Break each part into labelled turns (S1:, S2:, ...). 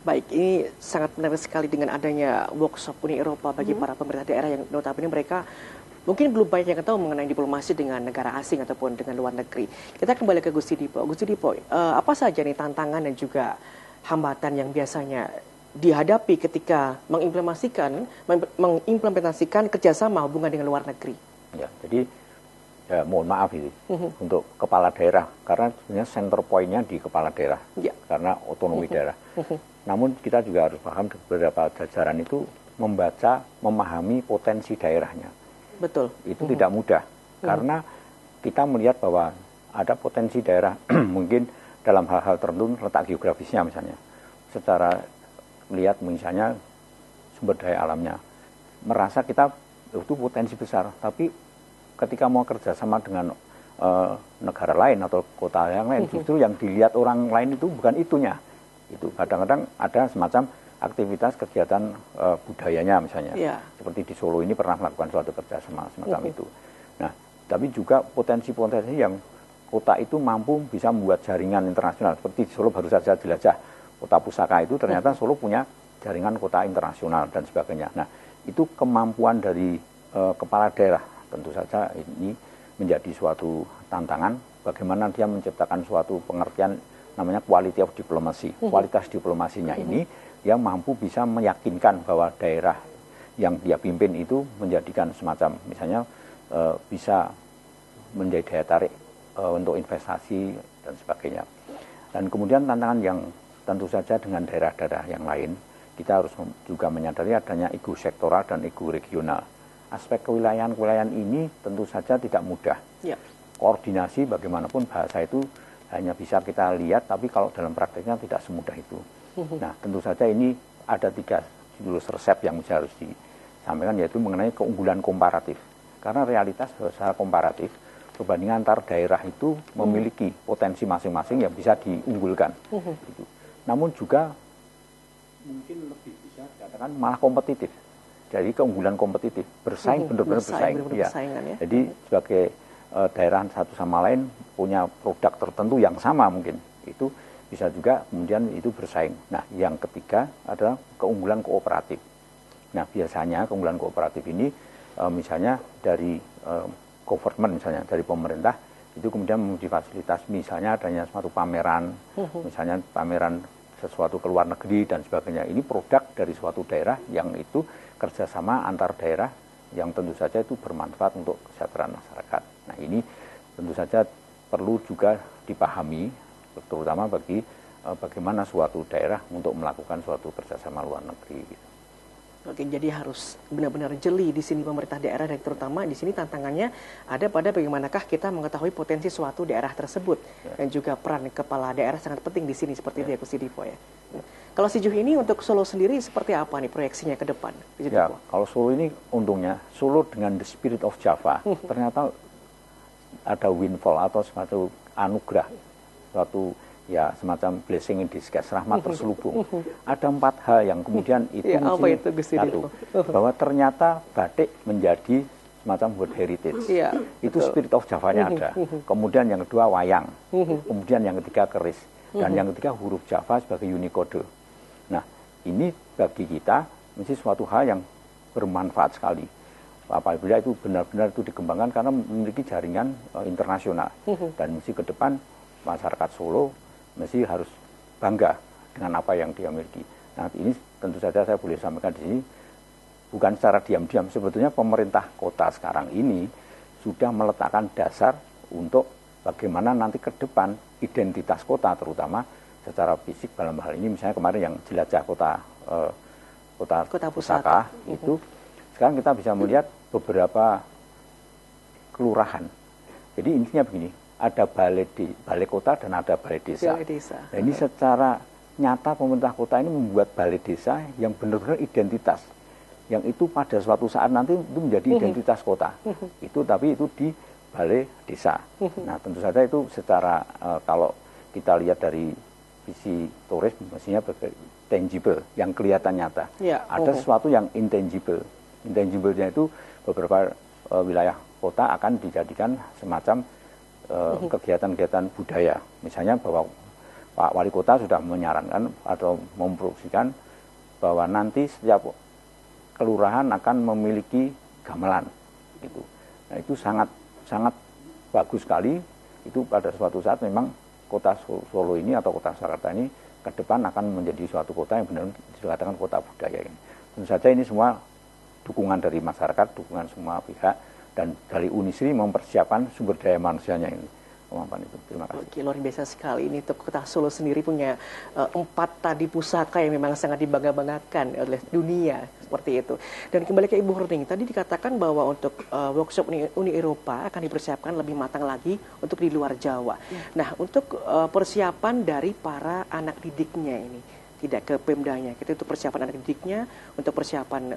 S1: Baik, ini sangat menarik sekali dengan adanya workshop Uni Eropa bagi para pemerintah daerah yang notabene mereka mungkin belum banyak yang tahu mengenai diplomasi dengan negara asing ataupun dengan luar negeri. Kita kembali ke Gusti Dipo. Gusti Dipo, apa saja nih tantangan dan juga hambatan yang biasanya dihadapi ketika mengimplementasikan kerjasama hubungan dengan luar negeri?
S2: Ya, jadi ya, mohon maaf ini untuk kepala daerah karena sebenarnya center point-nya di kepala daerah karena otonomi daerah. Namun kita juga harus paham beberapa jajaran itu membaca, memahami potensi daerahnya.
S1: Betul.
S2: Itu tidak mudah karena kita melihat bahwa ada potensi daerah mungkin dalam hal-hal tertentu letak geografisnya misalnya. Secara melihat misalnya sumber daya alamnya. Merasa kita itu potensi besar, tapi ketika mau kerjasama dengan negara lain atau kota yang lain, justru yang dilihat orang lain itu bukan itunya. Itu kadang-kadang ada semacam aktivitas kegiatan budayanya misalnya, seperti di Solo ini pernah melakukan suatu kerjasama semacam itu. Nah, tapi juga potensi-potensi yang kota itu mampu bisa membuat jaringan internasional, seperti di Solo baru saja jelajah kota pusaka itu ternyata Solo punya jaringan kota internasional dan sebagainya. Nah, itu kemampuan dari kepala daerah tentu saja ini menjadi suatu tantangan bagaimana dia menciptakan suatu pengertian namanya quality of diplomacy. Kualitas diplomasinya ini yang mampu bisa meyakinkan bahwa daerah yang dia pimpin itu menjadikan semacam misalnya bisa menjadi daya tarik untuk investasi dan sebagainya. Dan kemudian tantangan yang tentu saja dengan daerah-daerah yang lain, kita harus juga menyadari adanya ego sektoral dan ego regional. Aspek kewilayahan ini tentu saja tidak mudah. Koordinasi bagaimanapun bahasa itu hanya bisa kita lihat, tapi kalau dalam prakteknya tidak semudah itu. Nah, tentu saja ini ada 3 jurus resep yang harus disampaikan, yaitu mengenai keunggulan komparatif. Karena realitas secara komparatif, perbandingan antar daerah itu memiliki potensi masing-masing yang bisa diunggulkan. Gitu. Namun juga mungkin lebih bisa dikatakan malah kompetitif. Jadi keunggulan kompetitif, bersaing benar-benar bersaing. Ya. Jadi sebagai daerah satu sama lain punya produk tertentu yang sama mungkin, itu bisa juga kemudian itu bersaing. Nah, yang ketiga adalah keunggulan kooperatif. Nah, biasanya keunggulan kooperatif ini misalnya dari government misalnya, dari pemerintah, itu kemudian memberi fasilitas, misalnya adanya suatu pameran, misalnya pameran sesuatu ke luar negeri dan sebagainya. Ini produk dari suatu daerah yang itu kerjasama antar daerah yang tentu saja itu bermanfaat untuk kesejahteraan masyarakat. Nah, ini tentu saja perlu juga dipahami, terutama bagi bagaimana suatu daerah untuk melakukan suatu kerjasama luar negeri. Gitu.
S1: Oke, jadi harus benar-benar jeli di sini pemerintah daerah, dan terutama di sini tantangannya ada pada bagaimanakah kita mengetahui potensi suatu daerah tersebut, dan juga peran kepala daerah sangat penting di sini seperti itu ya, Gusti Dipo ya. Kalau sejauh ini untuk Solo sendiri seperti apa nih proyeksinya ke depan?
S2: Ya, kalau Solo ini untungnya Solo dengan the spirit of Java ternyata ada windfall atau suatu anugerah, suatu ya semacam blessing in disguise, rahmat terselubung. Ada 4 hal yang kemudian itu satu, bahwa ternyata batik menjadi semacam world heritage. Itu spirit of Java-nya ada. Kemudian yang kedua wayang. Kemudian yang ketiga keris. Dan yang ketiga huruf Java sebagai Unicode. Nah, ini bagi kita mesti suatu hal yang bermanfaat sekali. Apabila itu benar-benar itu dikembangkan karena memiliki jaringan internasional. Dan mesti ke depan masyarakat Solo mesti harus bangga dengan apa yang dia miliki. Nah, ini tentu saja saya boleh sampaikan di sini, bukan secara diam-diam. Sebetulnya pemerintah kota sekarang ini sudah meletakkan dasar untuk bagaimana nanti ke depan identitas kota, terutama secara fisik dalam hal ini, misalnya kemarin yang jelajah kota pusaka itu, sekarang kita bisa melihat beberapa kelurahan. Jadi intinya begini, ada balai kota dan ada balai desa. Nah, ini secara nyata pemerintah kota ini membuat balai desa yang benar-benar identitas, yang itu pada suatu saat nanti itu menjadi identitas kota. Itu tapi itu di balai desa. Nah, tentu saja itu secara kalau kita lihat dari visi turis mestinya tangible, yang kelihatan nyata. Ada sesuatu yang intangible. Intangible-nya itu beberapa wilayah kota akan dijadikan semacam kegiatan-kegiatan budaya. Misalnya bahwa Pak Wali Kota sudah menyarankan atau memproduksikan bahwa nanti setiap kelurahan akan memiliki gamelan gitu. Nah, itu sangat bagus sekali. Itu pada suatu saat memang kota Solo ini atau kota Surakarta ini ke depan akan menjadi suatu kota yang benar dikatakan kota budaya ini. Tentu saja ini semua dukungan dari masyarakat, dukungan semua pihak, dan dari Unisri mempersiapkan sumber daya manusianya ini. Kemampuan itu. Terima kasih.
S1: Oke, luar biasa sekali. Ini untuk kota Solo sendiri punya 4 tadi pusaka yang memang sangat dibangga-banggakan oleh dunia seperti itu. Dan kembali ke Ibu Hurning, tadi dikatakan bahwa untuk workshop Uni Eropa akan dipersiapkan lebih matang lagi untuk di luar Jawa. Nah, untuk persiapan dari para anak didiknya ini, tidak ke Pemdanya, kita untuk persiapan anak didiknya, untuk persiapan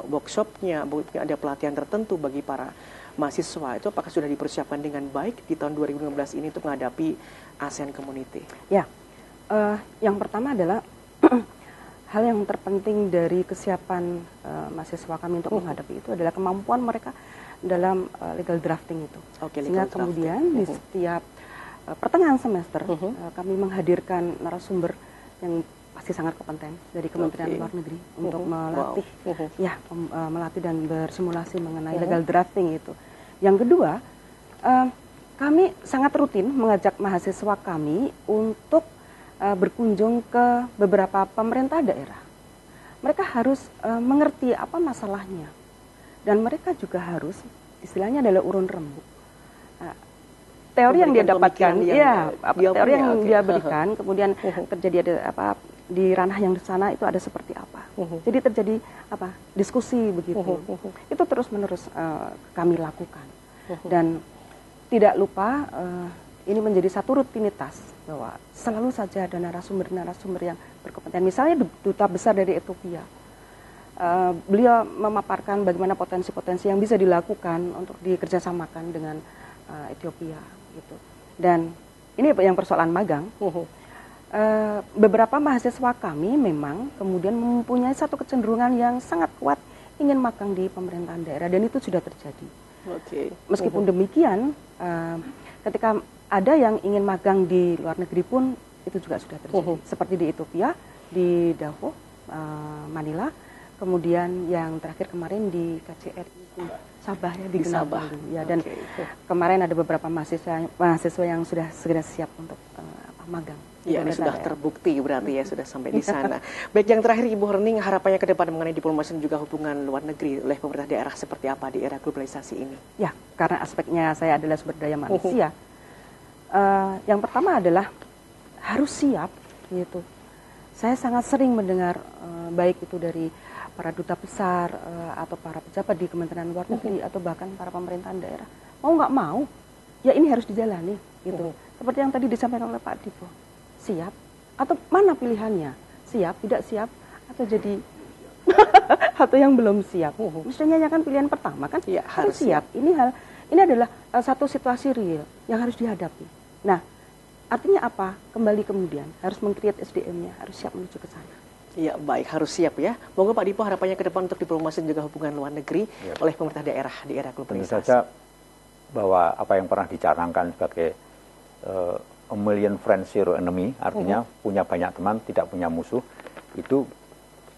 S1: workshopnya, ada pelatihan tertentu bagi para mahasiswa, itu apakah sudah dipersiapkan dengan baik di tahun 2015 ini untuk menghadapi ASEAN Community?
S3: Ya, yang pertama adalah hal yang terpenting dari kesiapan mahasiswa kami untuk menghadapi itu adalah kemampuan mereka dalam legal drafting itu. Sehingga kemudian di setiap pertengahan semester kami menghadirkan narasumber yang pasti sangat kompeten dari Kementerian Luar Negeri untuk melatih, melatih dan bersimulasi mengenai legal drafting itu. Yang kedua, kami sangat rutin mengajak mahasiswa kami untuk berkunjung ke beberapa pemerintah daerah. Mereka harus mengerti apa masalahnya, dan mereka juga harus, istilahnya adalah urun rembuk. Teori yang dia dapatkan, teori yang dia berikan, kemudian terjadi ada apa di ranah yang di sana itu ada seperti apa. Jadi terjadi apa diskusi begitu. Itu terus menerus kami lakukan. Dan tidak lupa ini menjadi satu rutinitas bahwa selalu saja ada narasumber-narasumber yang berkompeten. Misalnya duta besar dari Ethiopia. Beliau memaparkan bagaimana potensi-potensi yang bisa dilakukan untuk dikerjasamakan dengan Ethiopia gitu. Dan ini yang persoalan magang. Beberapa mahasiswa kami memang kemudian mempunyai satu kecenderungan yang sangat kuat ingin magang di pemerintahan daerah, dan itu sudah terjadi. Meskipun demikian, ketika ada yang ingin magang di luar negeri pun itu juga sudah terjadi. Seperti di Ethiopia, di Davao, Manila, kemudian yang terakhir kemarin di KCRI Sabah ya, di Sabah. Ya, dan kemarin ada beberapa mahasiswa yang sudah segera siap untuk magang.
S1: Ya, ini sudah terbukti berarti ya, sudah sampai di sana. Baik, yang terakhir Ibu Hurning, harapannya ke depan mengenai diplomasi dan juga hubungan luar negeri oleh pemerintah daerah seperti apa di era globalisasi ini? Ya,
S3: karena aspeknya saya adalah sumber daya manusia. Yang pertama adalah harus siap gitu. Saya sangat sering mendengar baik itu dari para duta besar atau para pejabat di Kementerian Luar Negeri atau bahkan para pemerintahan daerah, mau nggak mau ya ini harus dijalani gitu. Seperti yang tadi disampaikan oleh Pak Dipo, siap atau mana pilihannya, siap tidak siap atau jadi atau yang belum siap. Mestinya kan pilihan pertama kan ya, harus siap. Ini adalah satu situasi real yang harus dihadapi. Nah, artinya apa? Kembali kemudian harus meng-create SDM-nya, harus siap menuju ke sana.
S1: Ya, baik, harus siap ya. Moga Pak Dipo harapannya ke depan untuk diplomasi dan juga hubungan luar negeri oleh pemerintah daerah di era globalisasi.
S2: Tentu saja bahwa apa yang pernah dicanangkan sebagai a million friends, zero enemy, artinya punya banyak teman, tidak punya musuh, itu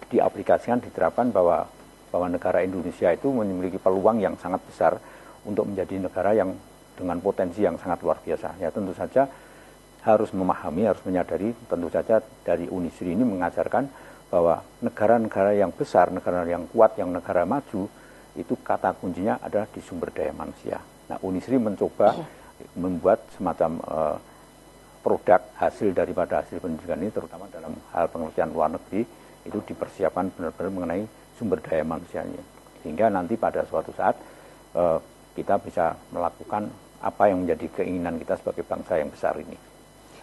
S2: diaplikasikan, diterapkan bahwa negara Indonesia itu memiliki peluang yang sangat besar untuk menjadi negara yang dengan potensi yang sangat luar biasa. Ya, tentu saja harus memahami, harus menyadari, tentu saja dari Unisri ini mengajarkan bahwa negara-negara yang besar, negara yang kuat, yang negara maju, itu kata kuncinya adalah di sumber daya manusia. Nah, Unisri mencoba membuat semacam produk hasil daripada hasil pendidikan ini, terutama dalam hal pengertian luar negeri, itu dipersiapkan benar-benar mengenai sumber daya manusianya. Sehingga nanti pada suatu saat kita bisa melakukan apa yang menjadi keinginan kita sebagai bangsa yang besar ini.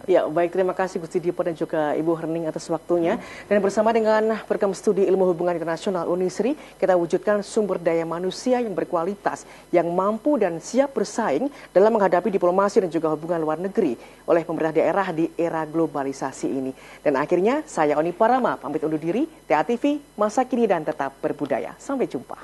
S1: Ya, baik, terima kasih Gusti Dipo dan juga Ibu Hurning atas waktunya. Dan bersama dengan Program Studi Ilmu Hubungan Internasional Unisri, kita wujudkan sumber daya manusia yang berkualitas, yang mampu dan siap bersaing dalam menghadapi diplomasi dan juga hubungan luar negeri oleh pemerintah daerah di era globalisasi ini. Dan akhirnya, saya Oni Parama, pamit undur diri, TA TV, masa kini dan tetap berbudaya. Sampai jumpa.